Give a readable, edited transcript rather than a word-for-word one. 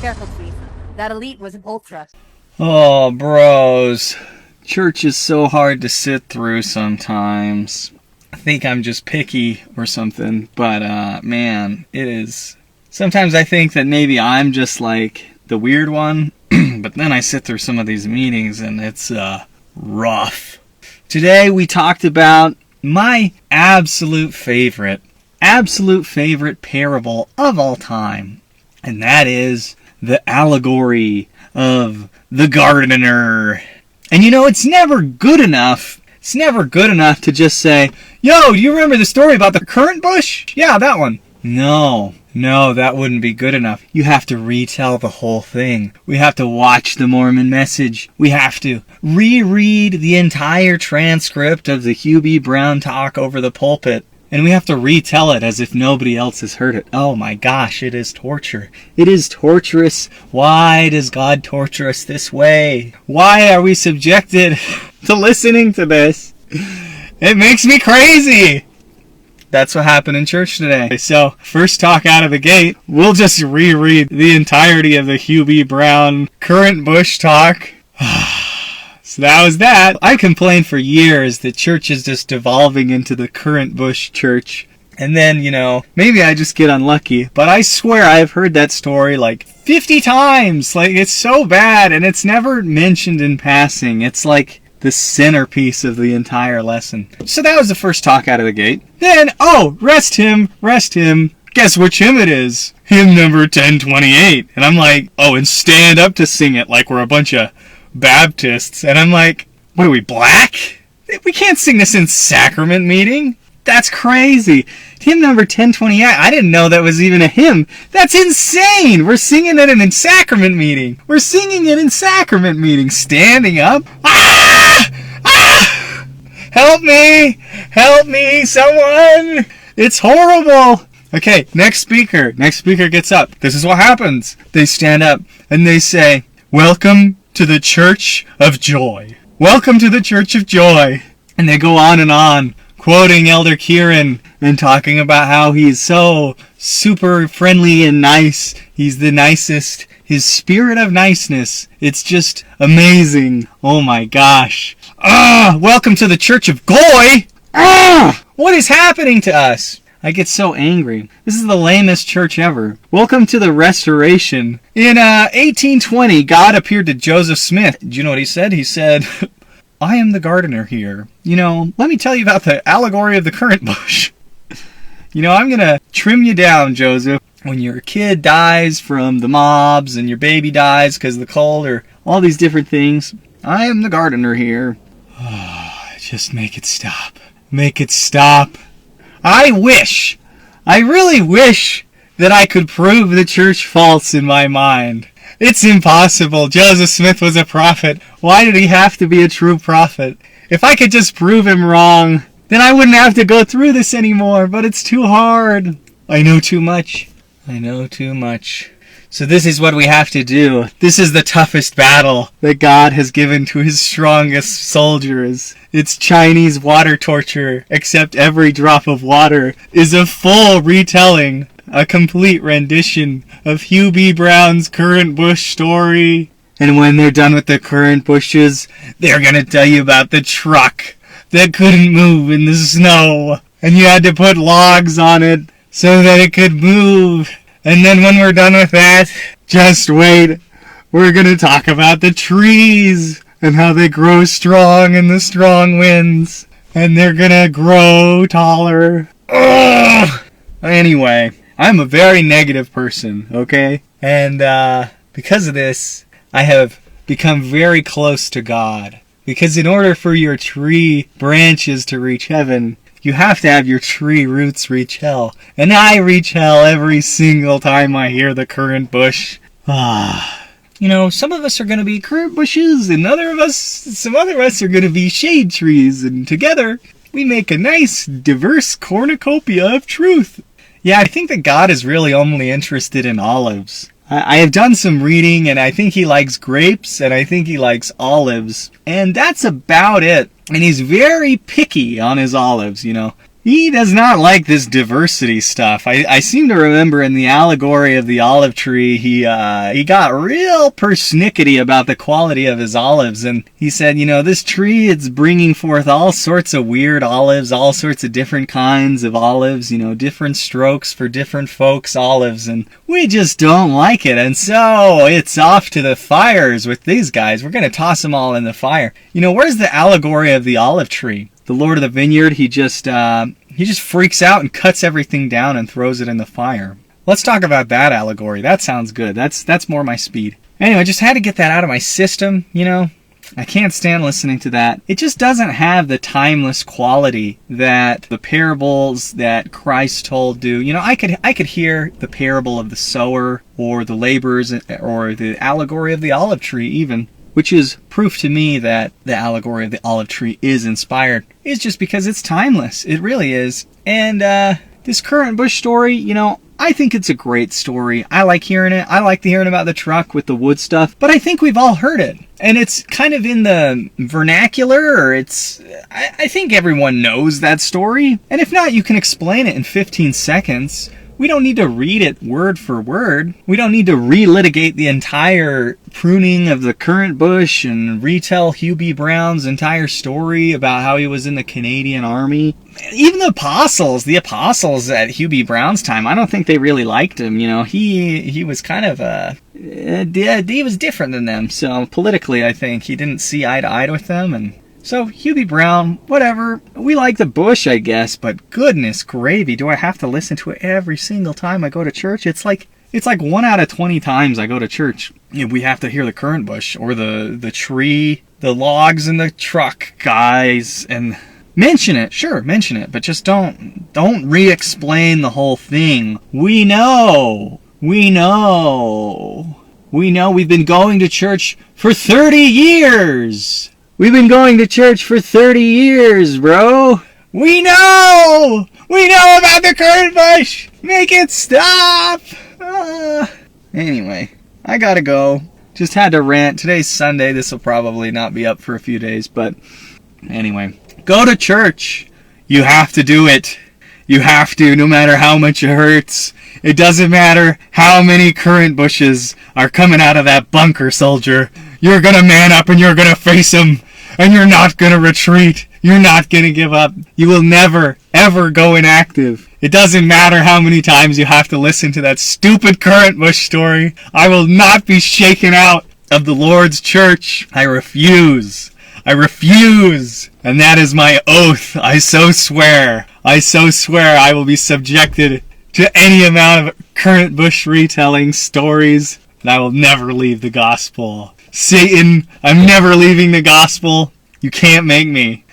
careful, Chief. That elite was an ultra. Oh, bros. Church is so hard to sit through sometimes. I think I'm just picky or something, but man, it is. Sometimes I think that maybe I'm just like the weird one, but then I sit through some of these meetings and it's rough. Today we talked about my absolute favorite parable of all time, and that is the allegory of the gardener. And you know, it's never good enough to just say, yo, do you remember the story about the currant bush? Yeah, that one. No, that wouldn't be good enough. You have to retell the whole thing. We have to watch the Mormon Message. We have to reread the entire transcript of the Hugh B talk over the pulpit. And we have to retell it as if nobody else has heard it. Oh my gosh, it is torture. It is torturous. Why does God torture us this way? Why are we subjected to listening to this? It makes me crazy. That's what happened in church today. So, first talk out of the gate, we'll just reread the entirety of the Hugh B. Brown current bush talk. So that was that. I complained for years that church is just devolving into the current bush church. And then, you know, maybe I just get unlucky, but I swear I've heard that story like 50 times. Like, it's so bad, and it's never mentioned in passing. It's like the centerpiece of the entire lesson. So that was the first talk out of the gate. Then, rest him. Guess which hymn it is? Hymn number 1028. And I'm like, and stand up to sing it like we're a bunch of Baptists. And I'm like, what are we, black? We can't sing this in sacrament meeting. That's crazy. Hymn number 1028. I didn't know that was even a hymn. That's insane. We're singing it in sacrament meeting. Standing up. Help me, someone. It's horrible. Okay, next speaker gets up. This is what happens. They stand up and they say, welcome to the Church of Joy. Welcome to the Church of Joy. And they go on, quoting Elder Kieran and talking about how he's so super friendly and nice. He's the nicest. His spirit of niceness. It's just amazing. Oh my gosh. Welcome to the Church of Goy. What is happening to us? I get so angry. This is the lamest church ever. Welcome to the Restoration. In 1820, God appeared to Joseph Smith. Do you know what he said? He said, I am the gardener here. You know, let me tell you about the allegory of the currant bush. You know, I'm going to trim you down, Joseph. When your kid dies from the mobs and your baby dies because of the cold or all these different things, I am the gardener here. Just make it stop. Make it stop. I really wish that I could prove the church false in my mind. It's impossible. Joseph Smith was a prophet. Why did he have to be a true prophet? If I could just prove him wrong, then I wouldn't have to go through this anymore, but it's too hard. I know too much. So this is what we have to do. This is the toughest battle that God has given to his strongest soldiers. It's Chinese water torture, except every drop of water is a full retelling, a complete rendition of Hugh B. Brown's currant bush story. And when they're done with the currant bushes, they're gonna tell you about the truck that couldn't move in the snow. And you had to put logs on it so that it could move. And then when we're done with that, just wait. We're going to talk about the trees and how they grow strong in the strong winds. And they're going to grow taller. Ugh! Anyway, I'm a very negative person, okay? And because of this, I have become very close to God. Because in order for your tree branches to reach heaven, you have to have your tree roots reach hell. And I reach hell every single time I hear the currant bush. You know, some of us are going to be currant bushes, and some other of us are going to be shade trees, and together we make a nice, diverse cornucopia of truth. Yeah, I think that God is really only interested in olives. I have done some reading, and I think he likes grapes, and I think he likes olives. And that's about it. And he's very picky on his olives, you know. He does not like this diversity stuff. I seem to remember in the allegory of the olive tree, he got real persnickety about the quality of his olives, and he said, this tree, it's bringing forth all sorts of weird olives, all sorts of different kinds of olives, different strokes for different folks' olives, and we just don't like it, and so it's off to the fires with these guys. We're going to toss them all in the fire. Where's the allegory of the olive tree? The Lord of the Vineyard, he just freaks out and cuts everything down and throws it in the fire. Let's talk about that allegory. That sounds good. That's more my speed. Anyway, I just had to get that out of my system, I can't stand listening to that. It just doesn't have the timeless quality that the parables that Christ told do. I could hear the parable of the sower or the laborers or the allegory of the olive tree even, which is proof to me that the allegory of the olive tree is inspired. It's just because it's timeless. It really is. And this currant bush story, I think it's a great story. I like hearing it. I like hearing about the truck with the wood stuff. But I think we've all heard it. And it's kind of in the vernacular, or I think everyone knows that story. And if not, you can explain it in 15 seconds. We don't need to read it word for word. We don't need to relitigate the entire pruning of the currant bush and retell Hugh B. Brown's entire story about how he was in the Canadian Army. Even the apostles at Hugh B. Brown's time, I don't think they really liked him. He was kind of he was different than them. So politically, I think he didn't see eye to eye with them, and so, Hugh B. Brown, whatever. We like the bush, I guess, but goodness gravy, do I have to listen to it every single time I go to church? It's like 1 out of 20 times I go to church, we have to hear the currant bush, or the tree, the logs in the truck, guys, and mention it, sure, mention it, but just don't re-explain the whole thing. We know we've been going to church for 30 years! We've been going to church for 30 years, bro. We know about the currant bush. Make it stop. Anyway, I gotta go. Just had to rant. Today's Sunday. This will probably not be up for a few days, but anyway, go to church. You have to do it. You have to, no matter how much it hurts. It doesn't matter how many currant bushes are coming out of that bunker, soldier. You're gonna man up and you're gonna face them. And you're not gonna retreat. You're not gonna give up. You will never, ever go inactive. It doesn't matter how many times you have to listen to that stupid currant bush story. I will not be shaken out of the Lord's church. I refuse. And that is my oath. I so swear I will be subjected to any amount of currant bush retelling stories. And I will never leave the gospel. Satan, I'm never leaving the gospel. You can't make me.